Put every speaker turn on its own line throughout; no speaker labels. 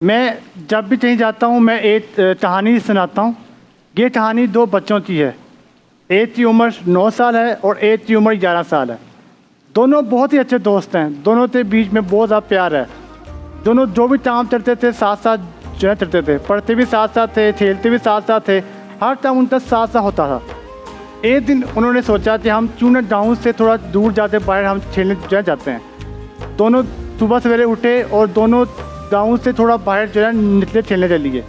मैं जब भी कहीं जाता हूँ मैं एक कहानी सुनाता हूँ। ये कहानी दो बच्चों की है। एक की उम्र 9 साल है और एक की उम्र 11 साल है। दोनों बहुत ही अच्छे दोस्त हैं। दोनों के बीच में बहुत ज़्यादा प्यार है। दोनों जो भी काम करते थे साथ साथ जो है करते थे, पढ़ते भी साथ साथ थे, खेलते भी साथ साथ थे, हर काम उनका साथ साथ होता था। एक दिन उन्होंने सोचा कि हम क्यों न गाँव से थोड़ा दूर जाते बाहर हम खेलने जो जाते हैं। दोनों सुबह सवेरे उठे और दोनों गाँव से थोड़ा बाहर जो है निकले खेलने के लिए।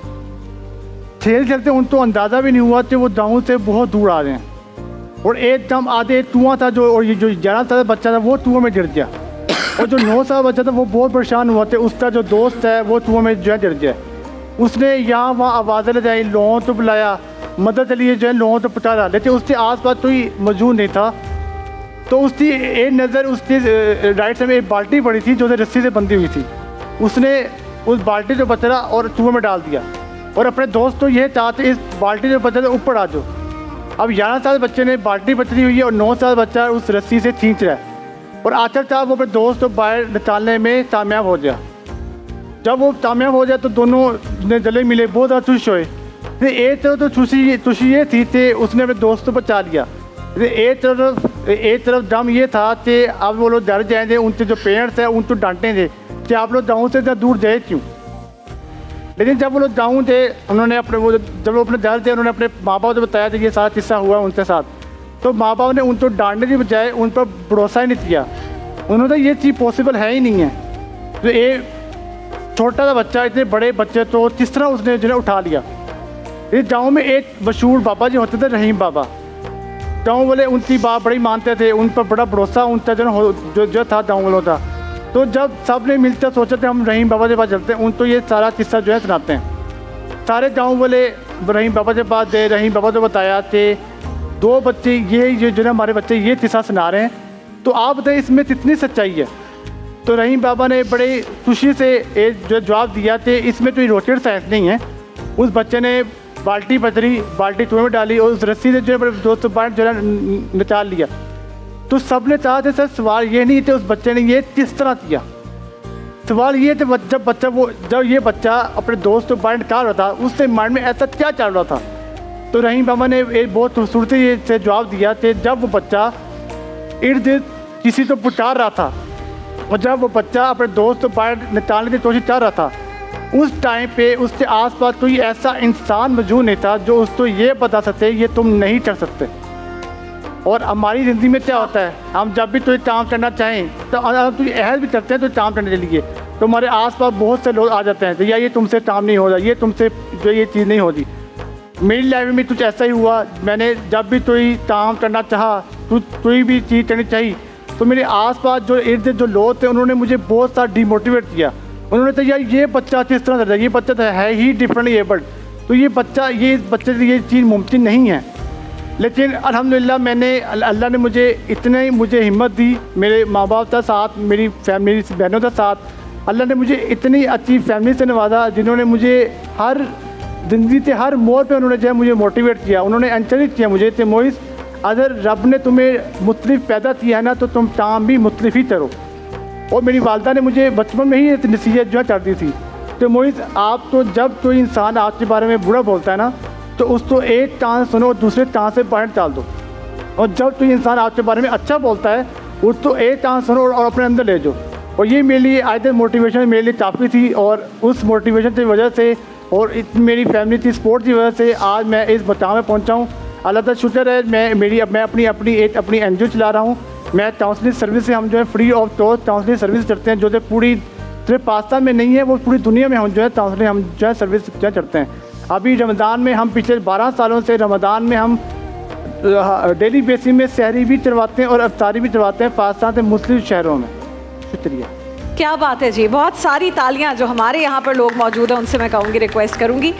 खेल खेलते उनको अंदाज़ा भी नहीं हुआ कि वो गाँव से बहुत दूर आ रहे हैं। और एकदम आधे कुआँ था जो, और ये जो 11 साल का बच्चा था वो कुआँ में गिर गया। और जो 9 साल बच्चा था वो बहुत परेशान हुआ था। उसका जो दोस्त है वो कुआँ में जो है गिर गया। उसने यहाँ वहाँ आवाज़ें लगाई, लोगों को बुलाया, मदद के लिए जो है लोगों को पहुँचा था, लेकिन उसके आसपास कोई मौजूद नहीं था। तो उसकी एक नज़र उसकी राइट साइड में एक बाल्टी पड़ी थी जो रस्सी से बंधी हुई थी। उसने उस बाल्टी को पकड़ा और कुएं में डाल दिया और अपने दोस्त को यह चाहते इस बाल्टी से बच्चे ऊपर आ जाओ। अब 11 साल बच्चे ने बाल्टी पकड़ी हुई है और 9 साल बच्चा उस रस्सी से खींच रहा है और आखिरकार वो अपने दोस्त को बाहर निकालने में कामयाब हो गया। जब वो कामयाब हो जाए तो दोनों ने गले मिले, बहुत ज़्यादा खुश हुए। एक तरफ तो खुशी ये थी कि उसने अपने दोस्त को बचा लिया। एक तरफ दम ये था कि अब वो लोग डर जाएंगे, उनके जो पेरेंट्स हैं उनको डांटेंगे कि आप लोग गाँव से इतना दूर गए क्यों। लेकिन जब वो लोग गाँव थे उन्होंने जब वो अपने डर थे उन्होंने अपने माँ बाप को बताया कि ये सारा किस्सा हुआ उनके साथ। तो माँ बाप ने उनको डांटने की बजाय उन पर भरोसा ही नहीं किया। उन्होंने ये चीज़ पॉसिबल है ही नहीं है। तो एक छोटा सा बच्चा इतने बड़े बच्चे तो किस तरह उसने जिन्हें उठा लिया। इस गाँव में एक मशहूर बाबा जी होते थे, रहीम बाबा। गाँव वाले उनकी बात बड़ी मानते थे, उन पर बड़ा भरोसा उनका जो था गाँव वालों का। तो जब सब ने मिलकर सोचा थे हम रहीम बाबा के पास चलते हैं, उनको ये सारा किस्सा जो है सुनाते हैं। सारे गाँव वाले रहीम बाबा के पास गए, रहीम बाबा को बताया कि 2 बच्चे ये जो है हमारे बच्चे ये किस्सा सुना रहे हैं, तो आप बताइए इसमें कितनी सच्चाई है। तो रहीम बाबा ने बड़े खुशी से एक जो जवाब दिया कि इसमें कोई रॉकेट साइंस नहीं है। उस बच्चे ने बाल्टी पकड़ी, बाल्टी कुएं में डाली और उस रस्सी से जो है दोस्त बाहर जो है निकाल लिया। तो सब ने चाहा थे सर सवाल ये नहीं थे उस बच्चे ने ये किस तरह किया। सवाल ये थे जब ये बच्चा अपने दोस्त को बाहर निकाल रहा था उससे माइंड में ऐसा क्या चल रहा था। तो रहीम बाबा ने एक बहुत खूबसूरती से जवाब दिया कि जब वो बच्चा इर्द गिर्द किसी को पुकार रहा था और जब वो बच्चा अपने दोस्त को बाहर निकालने की कोशिश कर रहा था, उस टाइम पे उसके आसपास कोई ऐसा इंसान मौजूद नहीं था जो उसको ये बता सकते ये तुम नहीं कर सकते। और हमारी ज़िंदगी में क्या होता है, हम जब भी कोई काम करना चाहें तो हम कोई अहद भी करते हैं तो काम करने के लिए तो हमारे आसपास बहुत से लोग आ जाते हैं तो या ये तुमसे काम नहीं हो रहा, ये तुमसे जो ये चीज़ नहीं होती। मेरी लाइफ में कुछ ऐसा ही हुआ। मैंने जब भी कोई काम करना चाहा, कोई भी चीज़ करनी चाहिए, तो मेरे आसपास जो इर्द गिर्द जो लोग थे उन्होंने मुझे बहुत सारा डिमोटिवेट किया। उन्होंने कहा यार ये बच्चा किस तरह करता है, ये बच्चा तो है ही डिफरेंट एबल्ड, तो ये बच्चे से ये चीज़ मुमकिन नहीं है। लेकिन अल्हम्दुलिल्लाह अल्लाह ने मुझे हिम्मत दी, मेरे माँ बाप का साथ, मेरी बहनों का साथ। अल्लाह ने मुझे इतनी अच्छी फैमिली से नवाजा जिन्होंने मुझे हर ज़िंदगी के हर मोड़ पे उन्होंने जो है मुझे मोटिवेट किया। उन्होंने एनकरेज किया मुझे कि मोइस अगर रब ने तुम्हें मुख्तलिफ पैदा किया है ना तो तुम काम भी मुख्तलिफ ही करो। और मेरी वालदा ने मुझे बचपन में ही एक नसीहत जो है कर दी थी तो मोइस आप तो जब कोई इंसान आपके बारे में बुरा बोलता है ना तो उसको एक कान सुनो और दूसरे कान से बाहर डाल दो। और जब कोई इंसान आपके बारे में अच्छा बोलता है उसको एक कान सुनो और अपने अंदर ले जाओ। और ये मेरे लिए आज तक मोटिवेशन मेरे लिए काफ़ी थी। और उस मोटिवेशन की वजह से और मेरी फैमिली की सपोर्ट की वजह से आज मैं इस मकाम में पहुँचा हूँ। अल्लाह का शुक्र है। मैं अपनी NGO चला रहा हूँ। मैं काउंसलिंग सर्विस से हम जो है free of cost counselling service करते हैं जो पूरी सिर्फ पाकिस्तान में नहीं है, वो पूरी दुनिया में हम जो है काउंसलिंग हम जो है सर्विस जो है करते हैं। अभी रमज़ान में हम पिछले 12 सालों से रमज़ान में हम डेली बेसिस में सहरी भी करवाते हैं और इफ्तारी भी करवाते हैं पाकिस्तान के मुख्तलिफ शहरों में। शुक्रिया।
क्या बात है जी, बहुत सारी तालियां। जो हमारे यहाँ पर लोग मौजूद हैं उनसे मैं कहूँगी, रिक्वेस्ट करूँगी